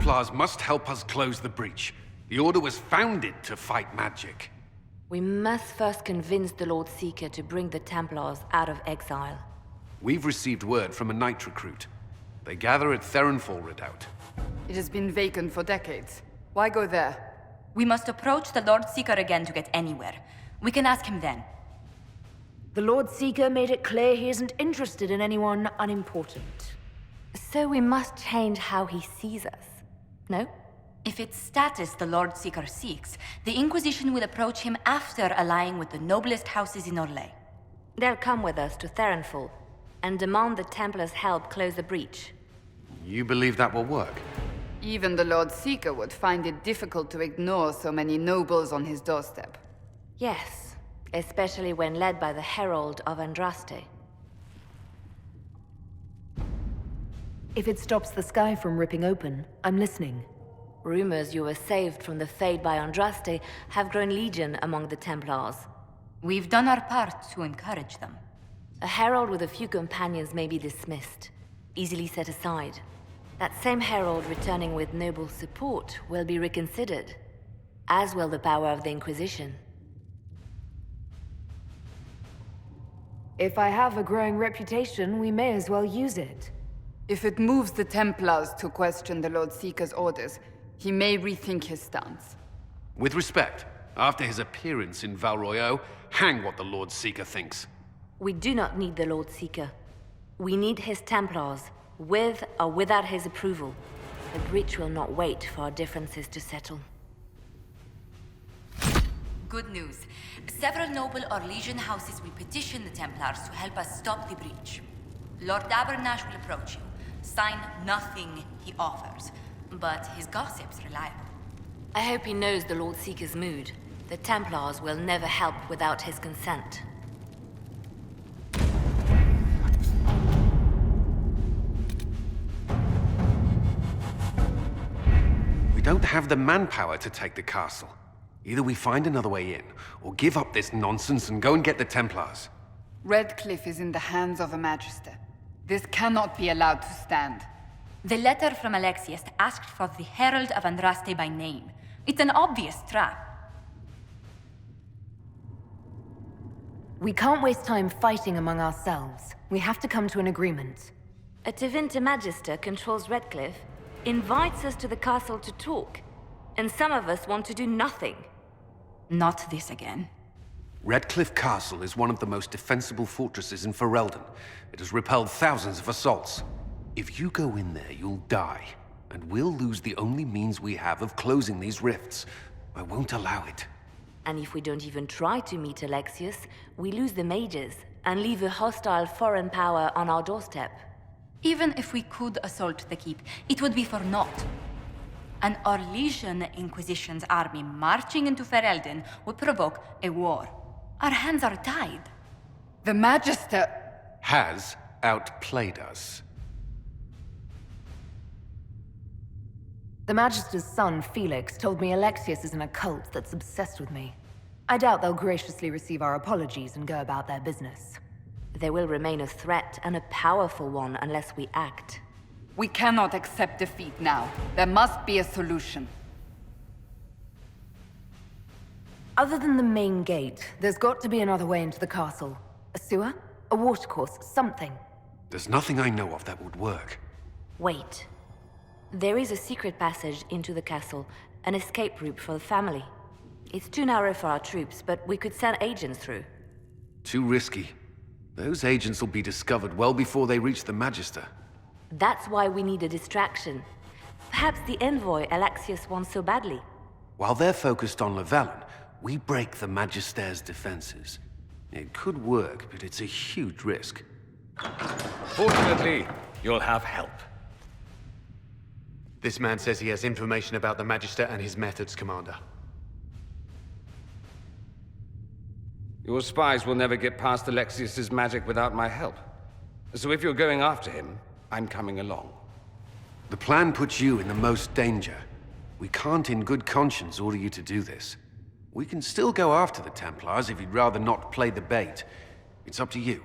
Templars must help us close the breach. The Order was founded to fight magic. We must first convince the Lord Seeker to bring the Templars out of exile. We've received word from a Knight recruit. They gather at Theronfall Redoubt. It has been vacant for decades. Why go there? We must approach the Lord Seeker again to get anywhere. We can ask him then. The Lord Seeker made it clear he isn't interested in anyone unimportant. So we must change how he sees us, no? If it's status the Lord Seeker seeks, the Inquisition will approach him after allying with the noblest houses in Orlais. They'll come with us to Theronfall and demand the Templars' help close the breach. You believe that will work? Even the Lord Seeker would find it difficult to ignore so many nobles on his doorstep. Yes, especially when led by the Herald of Andraste. If it stops the sky from ripping open, I'm listening. Rumors you were saved from the fate by Andraste have grown legion among the Templars. We've done our part to encourage them. A herald with a few companions may be dismissed, easily set aside. That same herald returning with noble support will be reconsidered, as will the power of the Inquisition. If I have a growing reputation, we may as well use it. If it moves the Templars to question the Lord Seeker's orders, he may rethink his stance. With respect, after his appearance in Val Royeaux, hang what the Lord Seeker thinks. We do not need the Lord Seeker. We need his Templars, with or without his approval. The breach will not wait for our differences to settle. Good news. Several noble or legion houses will petition the Templars to help us stop the breach. Lord Abernash will approach you. Sign nothing he offers, but his gossip's reliable. I hope he knows the Lord Seeker's mood. The Templars will never help without his consent. We don't have the manpower to take the castle. Either we find another way in, or give up this nonsense and go and get the Templars. Redcliffe is in the hands of a Magister. This cannot be allowed to stand. The letter from Alexius asked for the Herald of Andraste by name. It's an obvious trap. We can't waste time fighting among ourselves. We have to come to an agreement. A Tevinter Magister controls Redcliffe, invites us to the castle to talk, and some of us want to do nothing. Not this again. Redcliffe Castle is one of the most defensible fortresses in Ferelden. It has repelled thousands of assaults. If you go in there, you'll die, and we'll lose the only means we have of closing these rifts. I won't allow it. And if we don't even try to meet Alexius, we lose the mages and leave a hostile foreign power on our doorstep. Even if we could assault the keep, it would be for naught. An Orlesian Inquisition's army marching into Ferelden would provoke a war. Our hands are tied. The Magister... Has outplayed us. The Magister's son, Felix, told me Alexius is in a cult that's obsessed with me. I doubt they'll graciously receive our apologies and go about their business. They will remain a threat, and a powerful one, unless we act. We cannot accept defeat now. There must be a solution. Other than the main gate, there's got to be another way into the castle. A sewer? A watercourse? Something. There's nothing I know of that would work. Wait. There is a secret passage into the castle, an escape route for the family. It's too narrow for our troops, but we could send agents through. Too risky. Those agents will be discovered well before they reach the Magister. That's why we need a distraction. Perhaps the envoy Alexius wants so badly. While they're focused on Llewellyn, we break the Magister's defenses. It could work, but it's a huge risk. Fortunately, you'll have help. This man says he has information about the Magister and his methods, Commander. Your spies will never get past Alexius's magic without my help. So if you're going after him, I'm coming along. The plan puts you in the most danger. We can't in good conscience order you to do this. We can still go after the Templars if you'd rather not play the bait. It's up to you.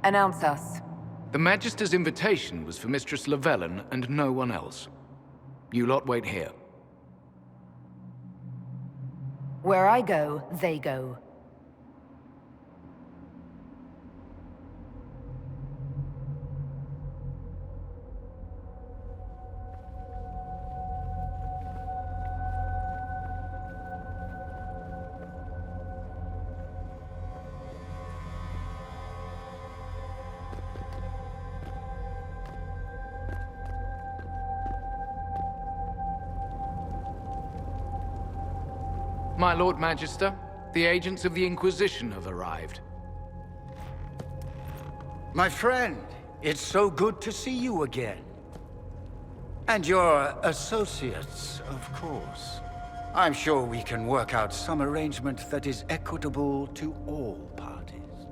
Announce us. The Magister's invitation was for Mistress Llewellyn and no one else. You lot wait here. Where I go, they go. My Lord Magister, the agents of the Inquisition have arrived. My friend, it's so good to see you again. And your associates, of course. I'm sure we can work out some arrangement that is equitable to all parties.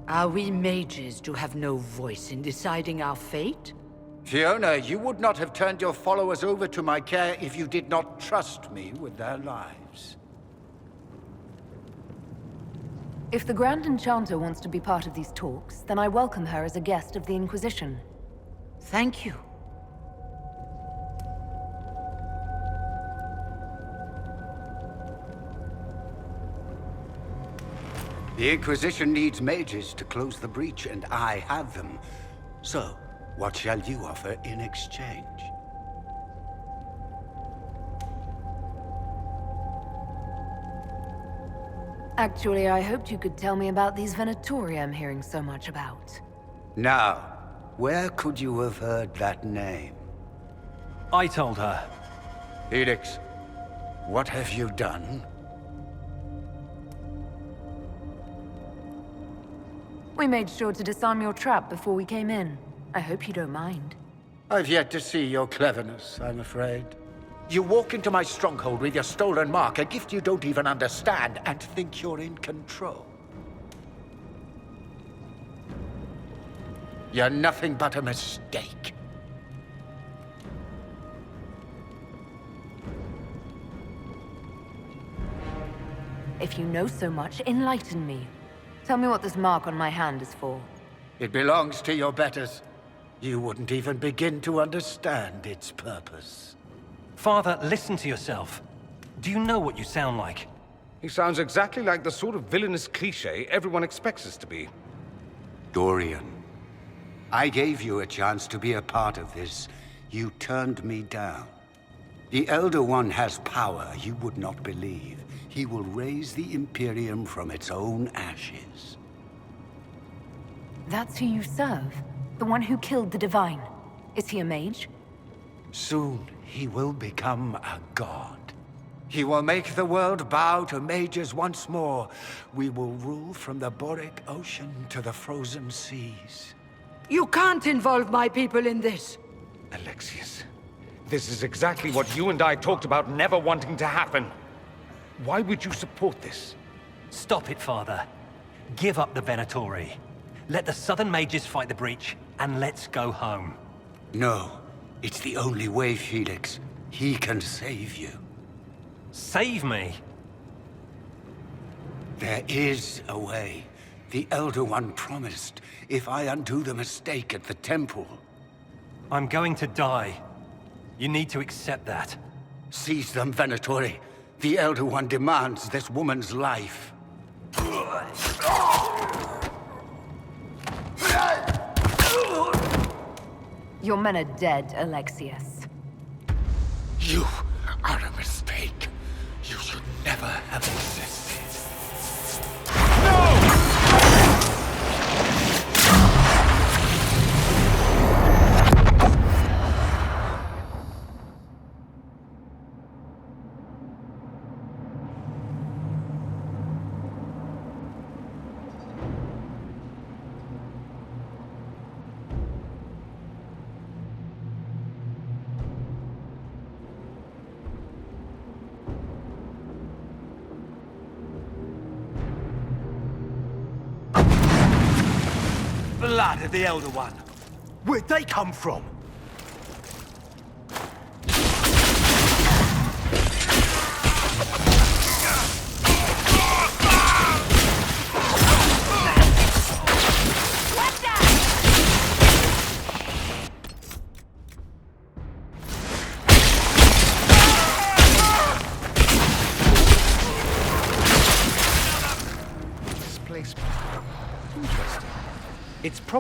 Are we mages to have no voice in deciding our fate? Fiona, you would not have turned your followers over to my care if you did not trust me with their lives. If the Grand Enchanter wants to be part of these talks, then I welcome her as a guest of the Inquisition. Thank you. The Inquisition needs mages to close the breach, and I have them. So, what shall you offer in exchange? Actually, I hoped you could tell me about these Venatori I'm hearing so much about. Now, where could you have heard that name? I told her. Felix, what have you done? We made sure to disarm your trap before we came in. I hope you don't mind. I've yet to see your cleverness, I'm afraid. You walk into my stronghold with your stolen mark, a gift you don't even understand, and think you're in control. You're nothing but a mistake. If you know so much, enlighten me. Tell me what this mark on my hand is for. It belongs to your betters. You wouldn't even begin to understand its purpose. Father, listen to yourself. Do you know what you sound like? He sounds exactly like the sort of villainous cliché everyone expects us to be. Dorian, I gave you a chance to be a part of this. You turned me down. The Elder One has power you would not believe. He will raise the Imperium from its own ashes. That's who you serve? The one who killed the Divine? Is he a mage? Soon, he will become a god. He will make the world bow to mages once more. We will rule from the Boric Ocean to the frozen seas. You can't involve my people in this. Alexius, this is exactly what you and I talked about never wanting to happen. Why would you support this? Stop it, Father. Give up the Venatori. Let the Southern Mages fight the breach, and let's go home. No. It's the only way, Felix. He can save you. Save me? There is a way. The Elder One promised, if I undo the mistake at the temple. I'm going to die. You need to accept that. Seize them, Venatori. The Elder One demands this woman's life. Your men are dead, Alexius. You are a mistake. You should never have existed. Blood of the Elder One. Where'd they come from? What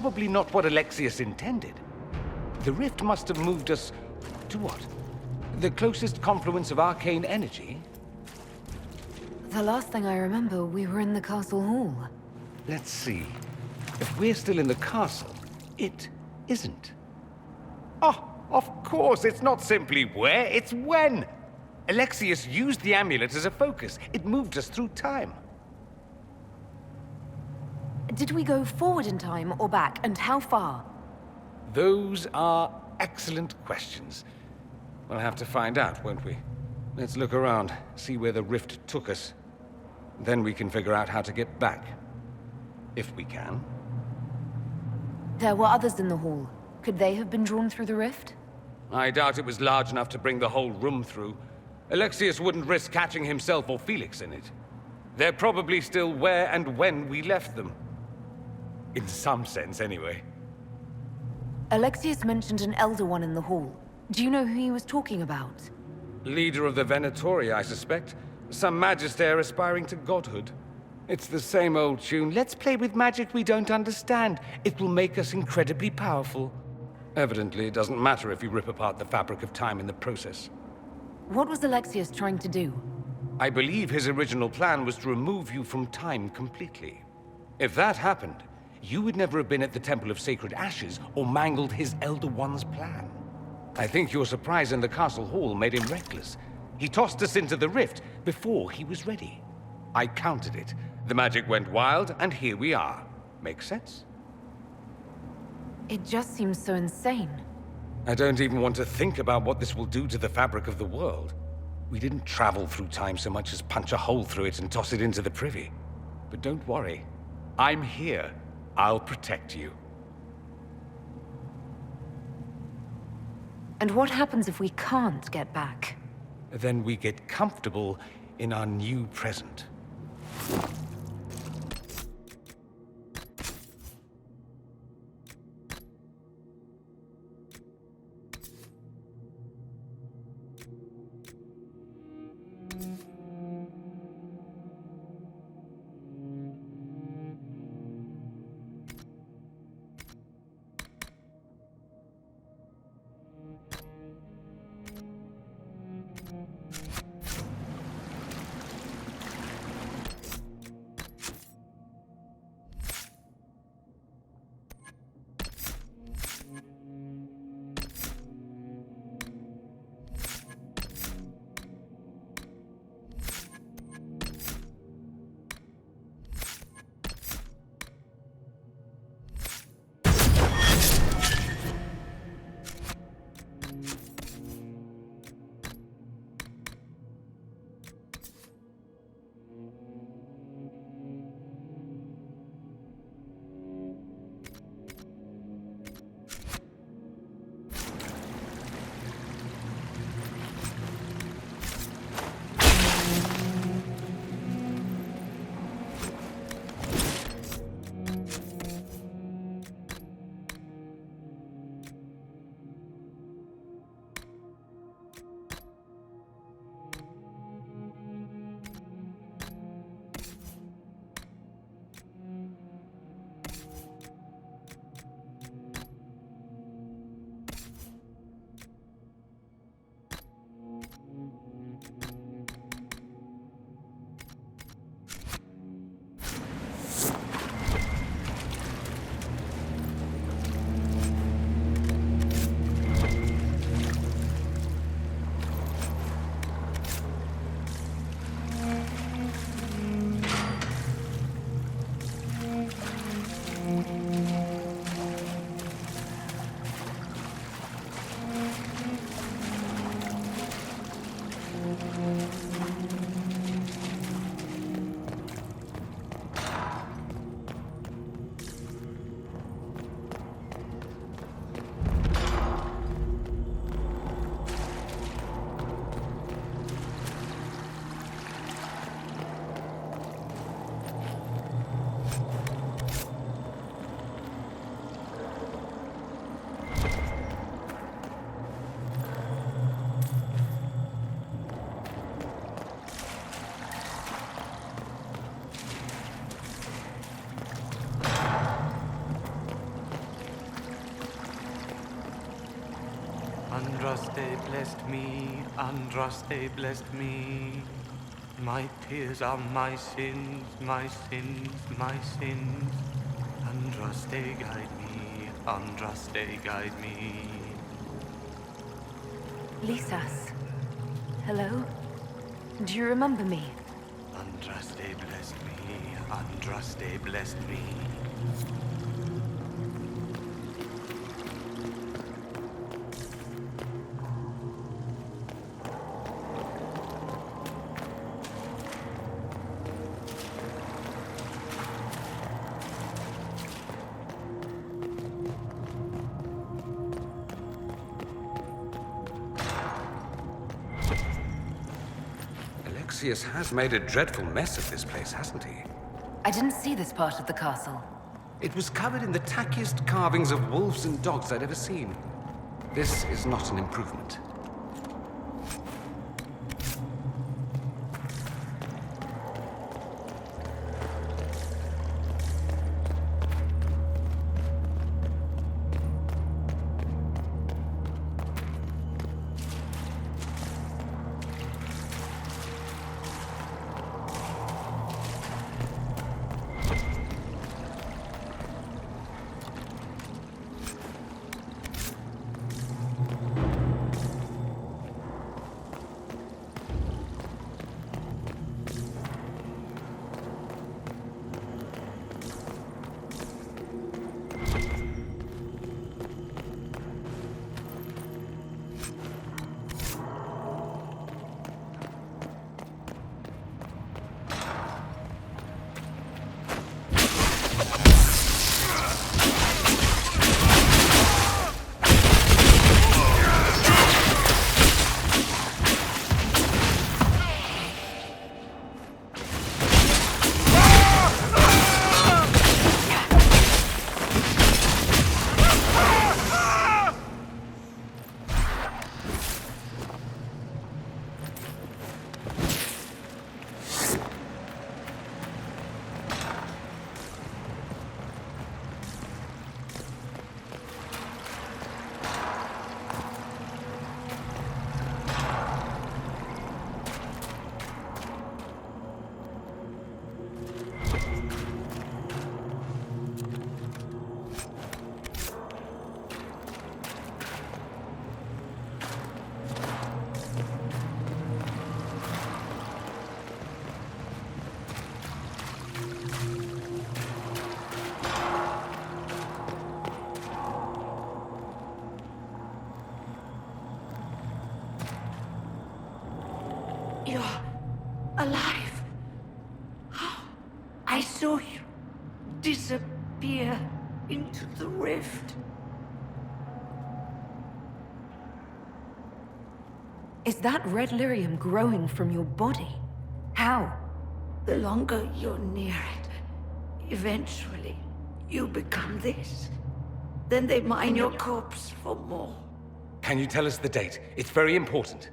probably not what Alexius intended. The rift must have moved us to what? The closest confluence of arcane energy? The last thing I remember, we were in the castle hall. Let's see. If we're still in the castle, it isn't. Oh, of course, it's not simply where, it's when! Alexius used the amulet as a focus. It moved us through time. Did we go forward in time or back, and how far? Those are excellent questions. We'll have to find out, won't we? Let's look around, see where the rift took us. Then we can figure out how to get back. If we can. There were others in the hall. Could they have been drawn through the rift? I doubt it was large enough to bring the whole room through. Alexius wouldn't risk catching himself or Felix in it. They're probably still where and when we left them. In some sense, anyway. Alexius mentioned an Elder One in the hall. Do you know who he was talking about? Leader of the Venatori, I suspect. Some magister aspiring to godhood. It's the same old tune. Let's play with magic we don't understand. It will make us incredibly powerful. Evidently, it doesn't matter if you rip apart the fabric of time in the process. What was Alexius trying to do? I believe his original plan was to remove you from time completely. If that happened, you would never have been at the Temple of Sacred Ashes or mangled his Elder One's plan. I think your surprise in the castle hall made him reckless. He tossed us into the rift before he was ready. I counted it. The magic went wild, and here we are. Make sense? It just seems so insane. I don't even want to think about what this will do to the fabric of the world. We didn't travel through time so much as punch a hole through it and toss it into the privy. But don't worry. I'm here. I'll protect you. And what happens if we can't get back? Then we get comfortable in our new present. Andraste blessed me, Andraste blessed me. My tears are my sins, my sins, my sins. Andraste guide me, Andraste guide me. Lisas. Hello? Do you remember me? Andraste blessed me, Andraste blessed me. Alexius has made a dreadful mess of this place, hasn't he? I didn't see this part of the castle. It was covered in the tackiest carvings of wolves and dogs I'd ever seen. This is not an improvement. You're alive. I saw you disappear into the rift. Is that red lyrium growing from your body? How? The longer you're near it, eventually you become this. Then they mine your corpse for more. Can you tell us the date? It's very important.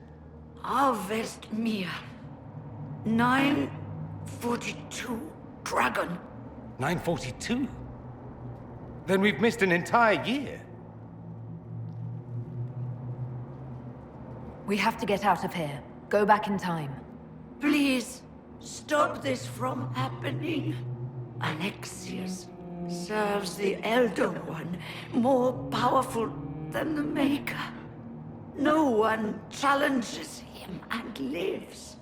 Harvest Mia. 942 Dragon. 942? Then we've missed an entire year. We have to get out of here. Go back in time. Please, stop this from happening. Alexius serves the Elder One, more powerful than the Maker. No one challenges him and lives.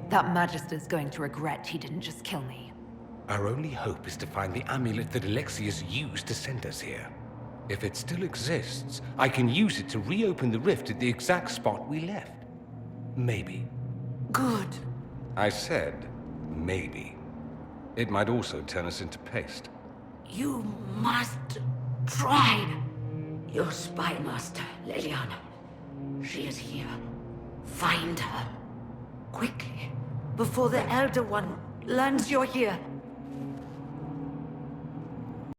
That Magister's going to regret he didn't just kill me. Our only hope is to find the amulet that Alexius used to send us here. If it still exists, I can use it to reopen the rift at the exact spot we left. Maybe. Good. I said, maybe. It might also turn us into paste. You must try. Your spy master, Leliana. She is here. Find her. Quickly. Before the Elder One learns you're here.